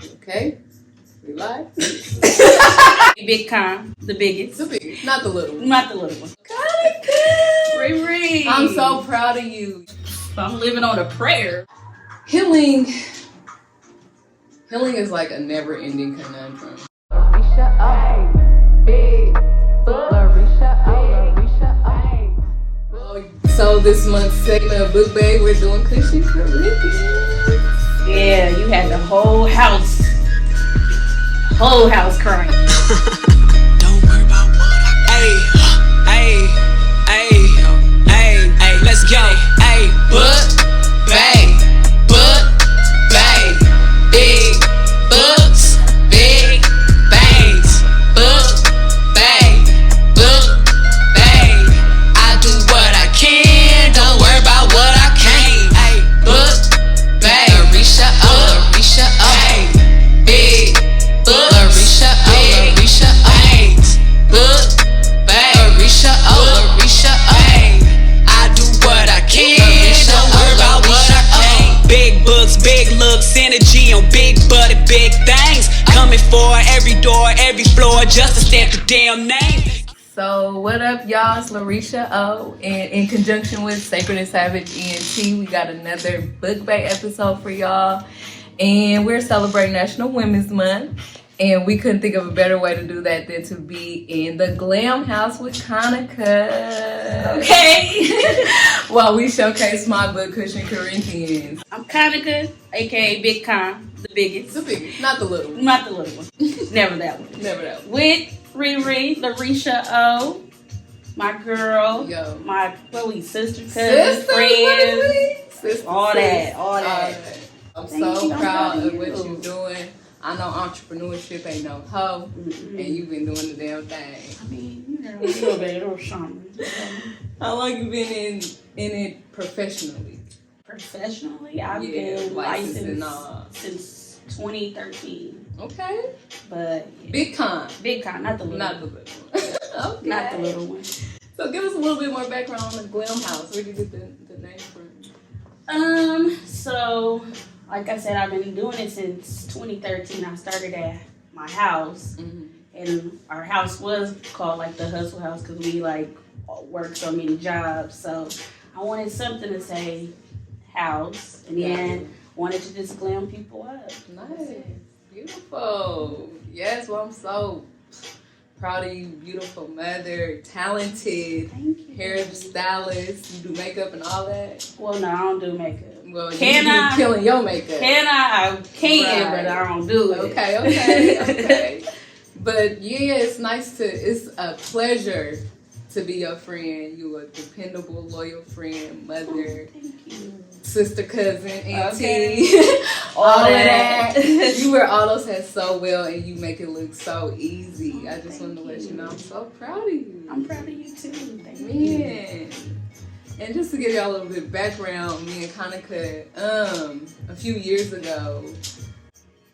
Okay, we live. Big Con, the biggest. The biggest, not the little one. Not the little one. Riri. I'm so proud of you. I'm living on a prayer. Healing is like a never-ending conundrum. LaReshia O, big book. LaReshia O, LaReshia O. So this month's segment of BookBae, we're doing Kush&Corinthians. Yeah, you had the whole house crying. Don't worry about what I let's go. BookBae, big books, big bangs. BookBae, I do what I can, don't worry about what I can't. BookBae, LaReshia O, big book. LaReshia O, BookBae, LaReshia O, I do what I can, don't worry about what I can't. Big books, big looks, energy on big butt and big things. Coming for every door, every floor, just to stamp the damn name. So what up, y'all? It's LaReshia O, and in conjunction with Sacred&Savage Entertainment, we got another BookBae episode for y'all. And we're celebrating National Women's Month. And we couldn't think of a better way to do that than to be in the Glam House with Konica. Okay. While we showcase my book, Kush&Corinthians. I'm Konica, aka Big Con, the biggest. The biggest, not the little one. Not the little one. Never that one. Never that one. With Riri, LaReshia O, my girl, Yo. my sister, cousin, friends, Sister, all that. I'm Thank so you. I'm proud of you. what you're doing. I know entrepreneurship ain't no hoe, and you've been doing the damn thing. I mean, you know, a little bit or something. How long you been in it professionally? Professionally, I've been licensed and all. since 2013. Okay. But yeah. Big con, not the little not the one. little one. Okay. Not the little one. So give us a little bit more background on the Glam House. Where did you get the name from? So like I said, I've been doing it since 2013. I started at my house, and our house was called like the Hustle House because we like worked so many jobs. So I wanted something to say house, and then wanted to just glam people up. Nice, beautiful. Yes, well, I'm so proud of you, beautiful mother, talented hairstylist. You do makeup and all that. Well, no, I don't do makeup. Well, you be killing your makeup. I can, but I don't do it. Okay. But yeah, it's a pleasure to be your friend. You a dependable, loyal friend, mother, sister, cousin, auntie, all of that. You wear all those hats so well, and you make it look so easy. I just wanted to let you know I'm so proud of you. I'm proud of you too. Thank you. And just to give y'all a little bit of background, me and Konica, a few years ago,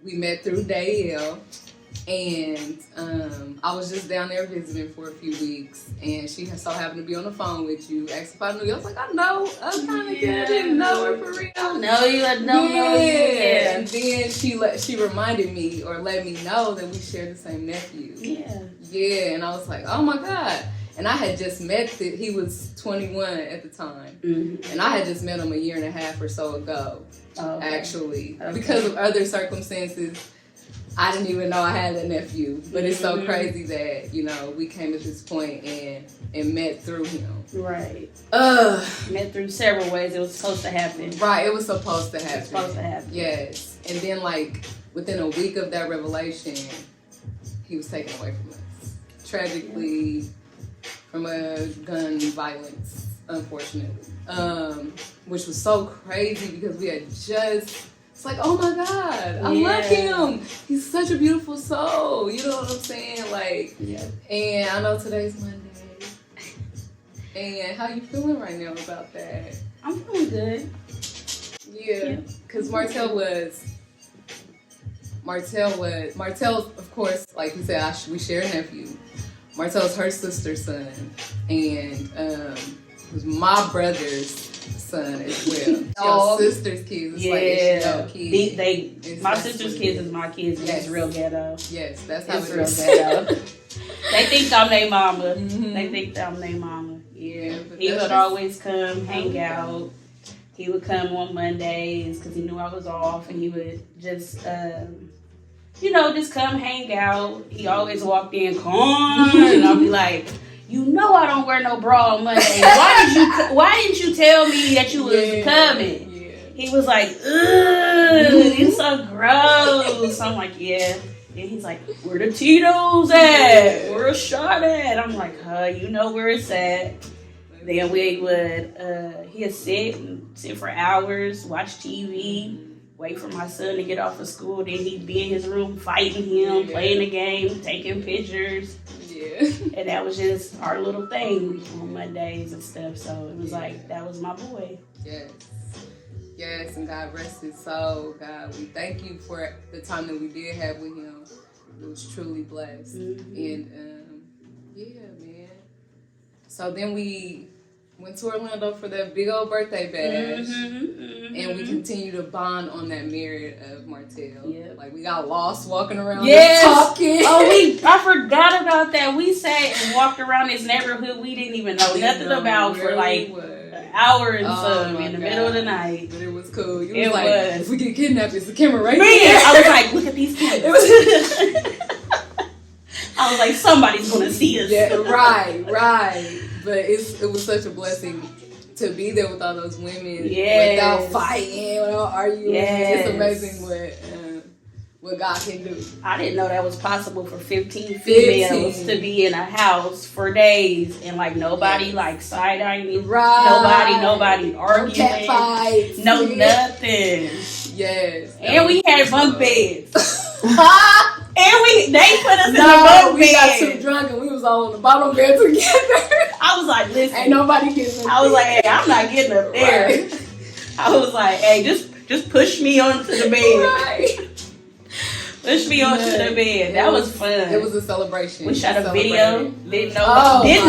we met through Dale, and I was just down there visiting for a few weeks, and she so happened to be on the phone with you, asked if I knew you. I was like, I know, Konica, I didn't know her for real. I know you, I don't know you. Yeah. And then she reminded me or let me know that we share the same nephew. Yeah, and I was like, oh my God. And I had just met he was 21 at the time. And I had just met him a year and a half or so ago, actually. Because of other circumstances, I didn't even know I had a nephew. But it's so crazy that, we came at this point and met through him. Right. Met through several ways. It was supposed to happen. Right, it was supposed to happen. It was supposed to happen. Yes. And then, within a week of that revelation, he was taken away from us. Tragically, from a gun violence, unfortunately, which was so crazy because we had just, it's like, oh my God, I love him. He's such a beautiful soul. You know what I'm saying? And I know today's Monday. And how you feeling right now about that? I'm feeling good. Yeah, because Martell, of course, like you said, we share a nephew. Martell's her sister's son, and it was my brother's son as well. Your sister's kids, it's kids. My sister's kids is my kids, and it's real ghetto. Yes, that's how it's real ghetto. They think I'm their mama. They think I'm their mama. Yeah, he would always come hang out. He would come on Mondays because he knew I was off, and he would just, just come hang out. He always walked in calm, and I'll be like, I don't wear no bra on Monday. Why didn't you tell me that you was coming? Yeah. He was like, ugh, it's so gross. I'm like, yeah. And he's like, where the Tito's at? Where a shot at? I'm like, you know where it's at. Then we would, he'd sit for hours, watch TV, wait for my son to get off of school. Then he'd be in his room fighting him, playing the game, taking pictures. Yeah. And that was just our little thing on Mondays and stuff. So it was like, that was my boy. Yes. Yes, and God rest his soul. God, we thank you for the time that we did have with him. It was truly blessed. And, man. So then we went to Orlando for that big old birthday bash. And we continued to bond on that merit of Martell. Yep. Like, we got lost walking around talking. I forgot about that. We sat and walked around this neighborhood we didn't even know nothing about for like an hour and some in the middle of the night. But it was cool. It was like, if we get kidnapped, it's the camera right there. I was like, look at these cameras. I was like, somebody's going to see us. Yeah, right. But it was such a blessing to be there with all those women without fighting, without arguing. It's amazing what God can do. I didn't know that was possible for 15 females to be in a house for days and like nobody like side-eyeing, nobody arguing, cat fights, nothing. Yes, and we had bunk beds. And they put us in the bunk bed. We got too drunk and we was all on the bottom bed together. I was like, listen, ain't nobody getting up. I was like, hey, I'm not getting up there. Right. I was like, hey, just push me onto the bed. Right. Push me onto the bed. That was fun. It was a celebration. We shot a video. Didn't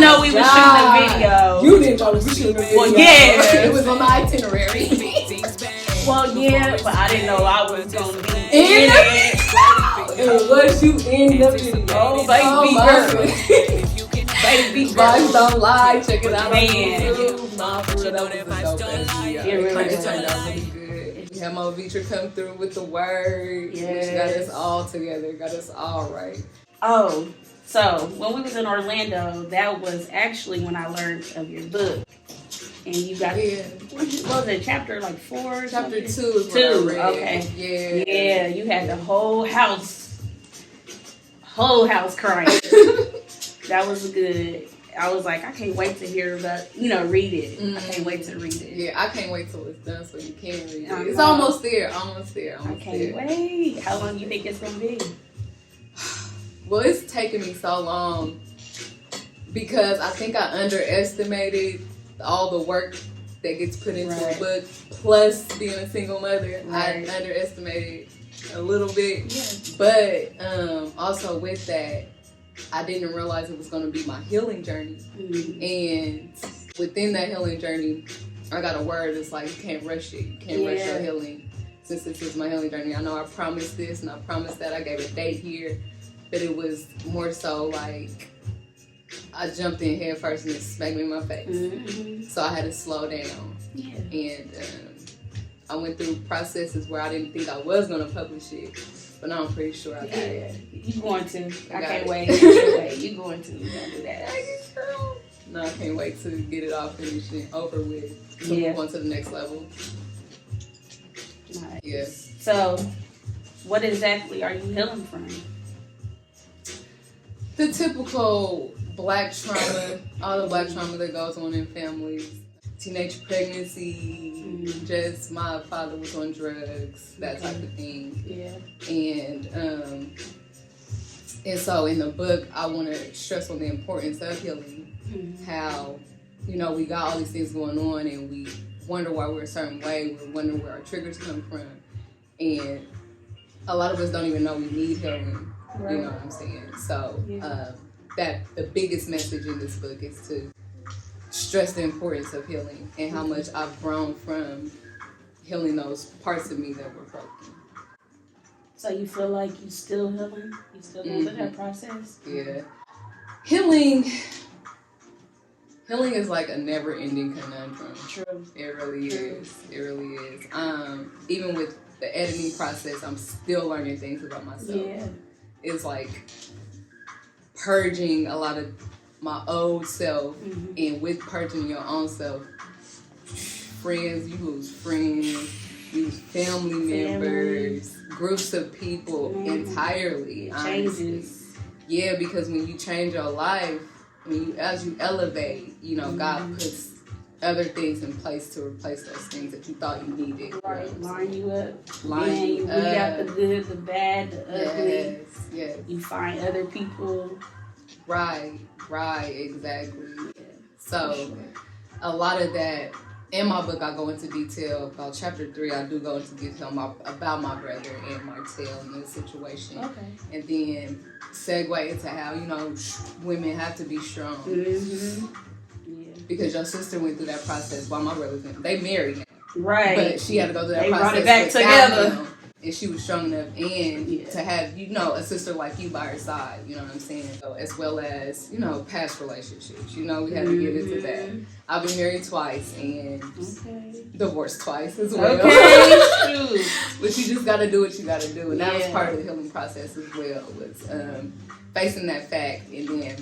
know we were shooting a video. You didn't know we were shooting a video. Well, yeah. It was on the itinerary. Well, yeah, but I didn't know I was going to be in it. It was you in the video. Oh, baby girl. Baby girl. Don't lie. Check it out on YouTube. Nah, for real, that was a dope ass video. It turned out really good. We had Mo Vitra come through with the word. Which got us all together. Got us all right. Oh, so when we was in Orlando, that was actually when I learned of your book. And you got what was it, chapter like 4? Chapter 2 is what I read. Okay. Yeah, you had the whole house crying. That was good. I was like, I can't wait to hear about, read it. I can't wait to read it. Yeah, I can't wait till it's done so you can read it. It's almost there. I can't wait. How long do you think it's going to be? Well, it's taken me so long because I think I underestimated all the work that gets put into a book, plus being a single mother. I underestimated a little bit. But also with that, I didn't realize it was going to be my healing journey. And within that healing journey, I got a word that's like, you can't rush it. You can't rush your healing. Since this is my healing journey, I know I promised this and I promised that. I gave a date here. But it was more so like, I jumped in head first and it smacked me in my face. So I had to slow down. And I went through processes where I didn't think I was going to publish it. But now I'm pretty sure I got it. You're going to. I can't wait. You're going to. You're going to do that. No, I can't wait to get it all finished and over with. To move on to the next level. Nice. Yes. So, what exactly are you healing from? The typical Black trauma, all the Black trauma that goes on in families. Teenage pregnancy, just my father was on drugs, that type of thing. And so in the book, I want to stress on the importance of healing. How, we got all these things going on and we wonder why we're a certain way. We're wondering where our triggers come from. And a lot of us don't even know we need healing. Right. You know what I'm saying? So that the biggest message in this book is to stress the importance of healing and how much I've grown from healing those parts of me that were broken. So you feel like you still healing? You still going through that process? Yeah. Healing is like a never-ending conundrum. True. It really is. It really is. Even with the editing process, I'm still learning things about myself. Yeah. It's like purging a lot of my old self, and with purging your own self, friends, you lose friends, you lose family members, groups of people entirely. Changes. Yeah, because when you change your life, as you elevate, you know, God puts other things in place to replace those things that you thought you needed. Right, line you up. Line you up. You got the good, the bad, the ugly. Yes. You find other people. Right, exactly. Yeah. So, a lot of that, in my book, I go into detail about chapter 3. I do go into detail about my brother and Martell and the situation. Okay. And then segue into how, you know, women have to be strong. Yeah. Because your sister went through that process while my brother went. They married now. Right. But she had to go through that process. They brought it back together. Him. And she was strong enough to have, you know, a sister like you by her side, you know what I'm saying? So, as well as, you know, past relationships. You know, we had to get into that. I've been married twice and divorced twice as well. Okay. But you just got to do what you got to do. And that was part of the healing process as well, was facing that fact. And then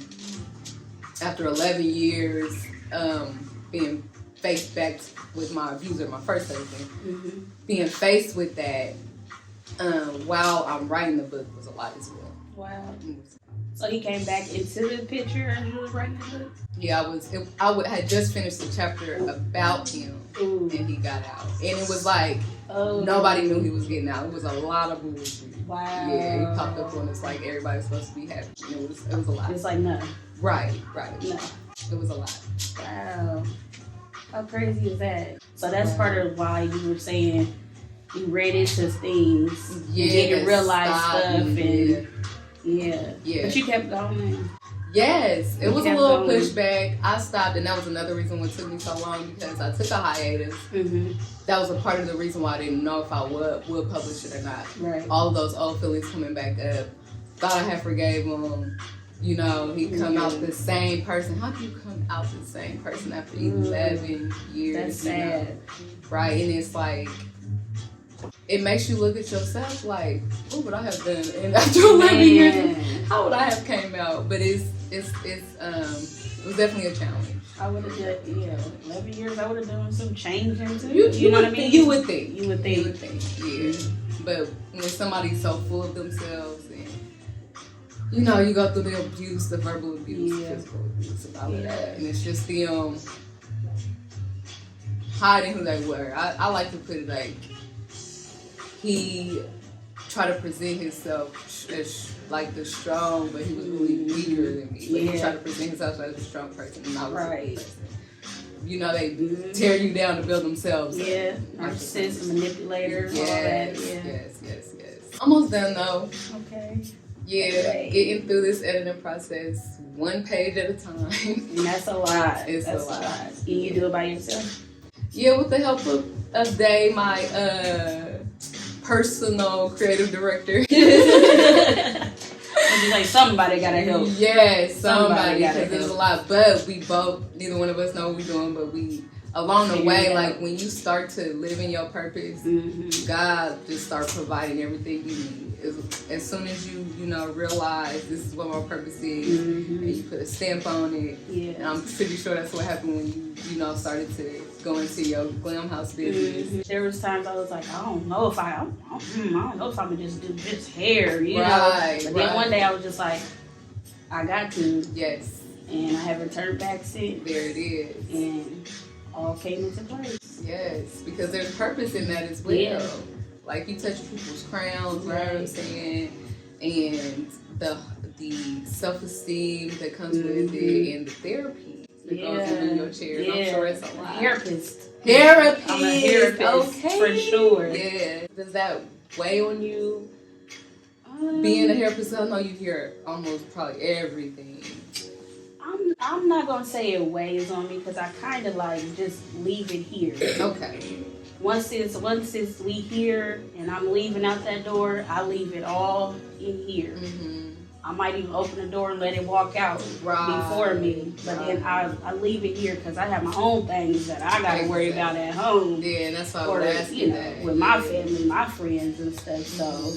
after 11 years being faced back with my abuser, my first husband, being faced with that, while I'm writing the book was a lot as well. Wow. So he came back into the picture as you was writing the book? Yeah, I had just finished the chapter about him, and he got out. And it was like, nobody knew he was getting out. It was a lot of bullshit. Wow. Yeah, he popped up on us like everybody's supposed to be happy. And it was a lot. It's like, no. Right. No. It was a lot. Wow. How crazy is that? So that's part of why you were saying you read into things, you didn't realize stuff, and yeah. But you kept going. Yes, it was a little pushback. I stopped, and that was another reason why it took me so long, because I took a hiatus. That was a part of the reason why I didn't know if I would publish it or not. Right. All of those old feelings coming back up. Thought I had forgave him. You know, he come out the same person. How do you come out the same person after 11 years? That's sad. Know? Right, and it's like, it makes you look at yourself like, what would I have done? And after 11 years, how would I have came out? But it was definitely a challenge. I would have done, 11 years, I would have done some changing too. You know what I mean? You would think. Yeah. But when somebody's so full of themselves, and you know, you go through the abuse, the verbal abuse, the physical abuse, and all of that. And it's just them hiding who they were. I like to put it like, he tried to present himself as like the strong, but he was really weaker than me. But he tried to present himself as a strong person, and I was a weak person. You know, they tear you down to build themselves. Yeah, narcissists, manipulators, all that. Yes. Almost done though. Okay. Yeah, getting through this editing process, one page at a time. And that's a lot. It's a lot. And you do it by yourself? Yeah, with the help of Day, my personal creative director. Like somebody gotta help. Yes, somebody, because there's a lot. But we both, neither one of us know what we're doing, but we, along the way, like when you start to live in your purpose, God just start providing everything you need. As soon as you realize this is what my purpose is, and you put a stamp on it, and I'm pretty sure that's what happened when you started to go into your Glam House business. There was times I was like, I don't know if I'm gonna just do just hair, you know. But then one day I was just like, I got to. Yes. And I haven't turned back since. There it is. And all came into place. Yes, because there's purpose in that as well. Yeah. Like, you touch people's crowns, you know what I'm saying? And the self-esteem that comes with it, and the therapy that goes into your chair. Yeah. I'm sure it's a lot. Therapist. I'm a therapist, for sure. Yeah. Does that weigh on you? Being a therapist, I know you hear almost probably everything. I'm not gonna say it weighs on me because I kind of like just leave it here. Okay. Once it's we here and I'm leaving out that door, I leave it all in here. Mm-hmm. I might even open the door and let it walk out before me, but then I leave it here because I have my own things that I gotta worry about at home. Yeah, and that's why I was asking that. With my family, my friends and stuff. So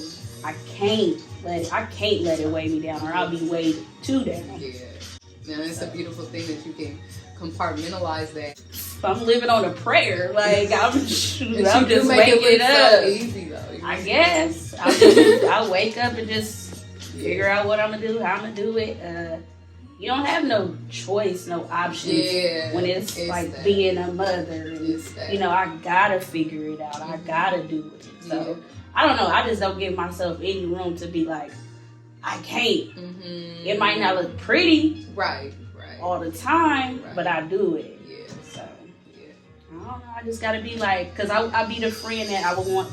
I can't let it weigh me down, or I'll be weighed too down. Yeah. Now it's a beautiful thing that you can compartmentalize that. I'm living on a prayer. Like I'm just waking it up. So easy though. I guess I wake up and just figure out what I'm gonna do, how I'm gonna do it. You don't have no choice, no options when it's like that. Being a mother. And, I gotta figure it out. I gotta do it. So I don't know. I just don't give myself any room to be like, I can't. Mm-hmm. It might not look pretty, right, all the time, but I do it. Yeah. So I don't know. I just gotta be like, cause I'll be the friend that I want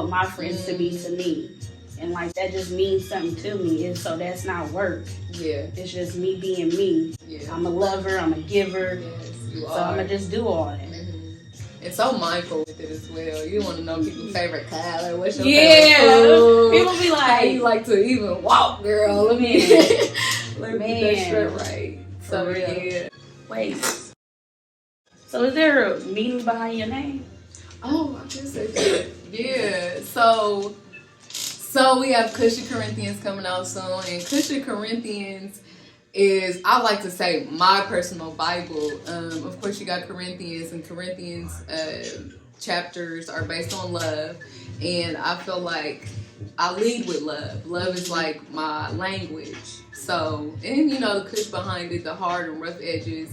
my friends to be to me, and like that just means something to me. And so that's not work. Yeah. It's just me being me. Yeah. I'm a lover. I'm a giver. Yes, you are. So I'm gonna just do all that. And so mindful with it as well. You want to know people's favorite color. What's your favorite food? People be like, how you like to even walk, girl. Let me get that straight right. So yeah. Wait. So is there a meaning behind your name? Oh, I guess I did. Yeah. So we have Kush&Corinthians coming out soon, and Kush&Corinthians is, I like to say, my personal Bible. Of course, you got Corinthians, and Corinthians chapters are based on love, and I feel like I lead with love. Love is like my language. So, and the Kush behind it, the hard and rough edges.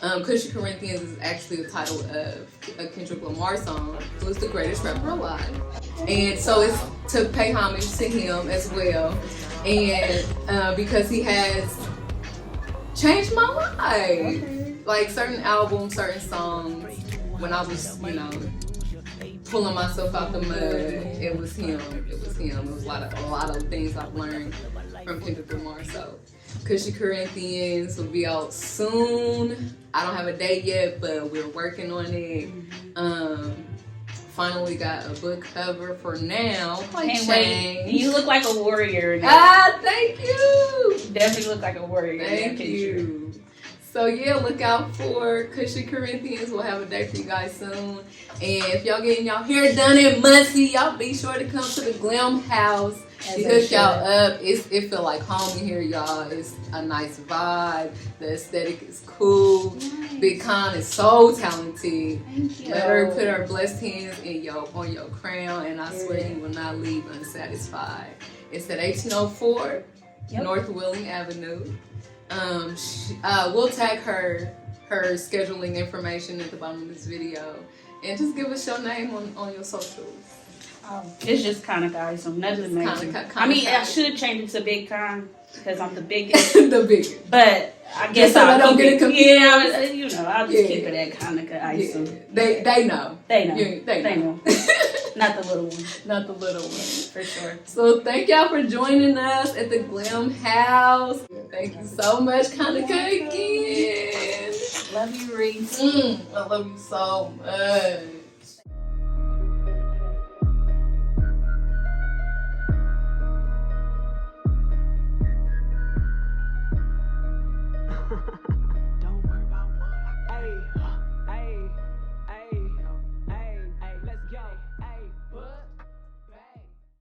Kush&Corinthians is actually the title of a Kendrick Lamar song, who's the greatest rapper alive. And so it's to pay homage to him as well, and because he has changed my life. Like certain albums, certain songs, when I was, pulling myself out the mud, it was him. It was a lot of things I've learned from Kendrick Lamar. So Kush&Corinthians will be out soon. I don't have a date yet, but we're working on it. Finally got a book cover for now. Can't wait. You look like a warrior now. Thank you. Definitely look like a warrior. Thank you. So yeah, look out for Kush&Corinthians. We'll have a date for you guys soon. And if y'all getting y'all hair done in Muncie, y'all be sure to come to the Glam House. She hooked y'all up. It feel like home in here, y'all. It's a nice vibe. The aesthetic is cool. Nice. Big Con is so talented. Thank you. Let her put her blessed hands on your crown, and I swear you will not leave unsatisfied. It's at 1804 North Willing Avenue. We'll tag her scheduling information at the bottom of this video, and just give us your name on your socials. It's just Konica Isom, nothing major. I should change it to Big Con because I'm the biggest. The biggest. But I guess so I'll keep it confused. Yeah, I'll just keep it at Konica Isom. Yeah. They know. They know. Not the little one. Not the little one. For sure. So thank y'all for joining us at the Glam House. Thank you so much, Konica again. Love you, Reese. I love you so much.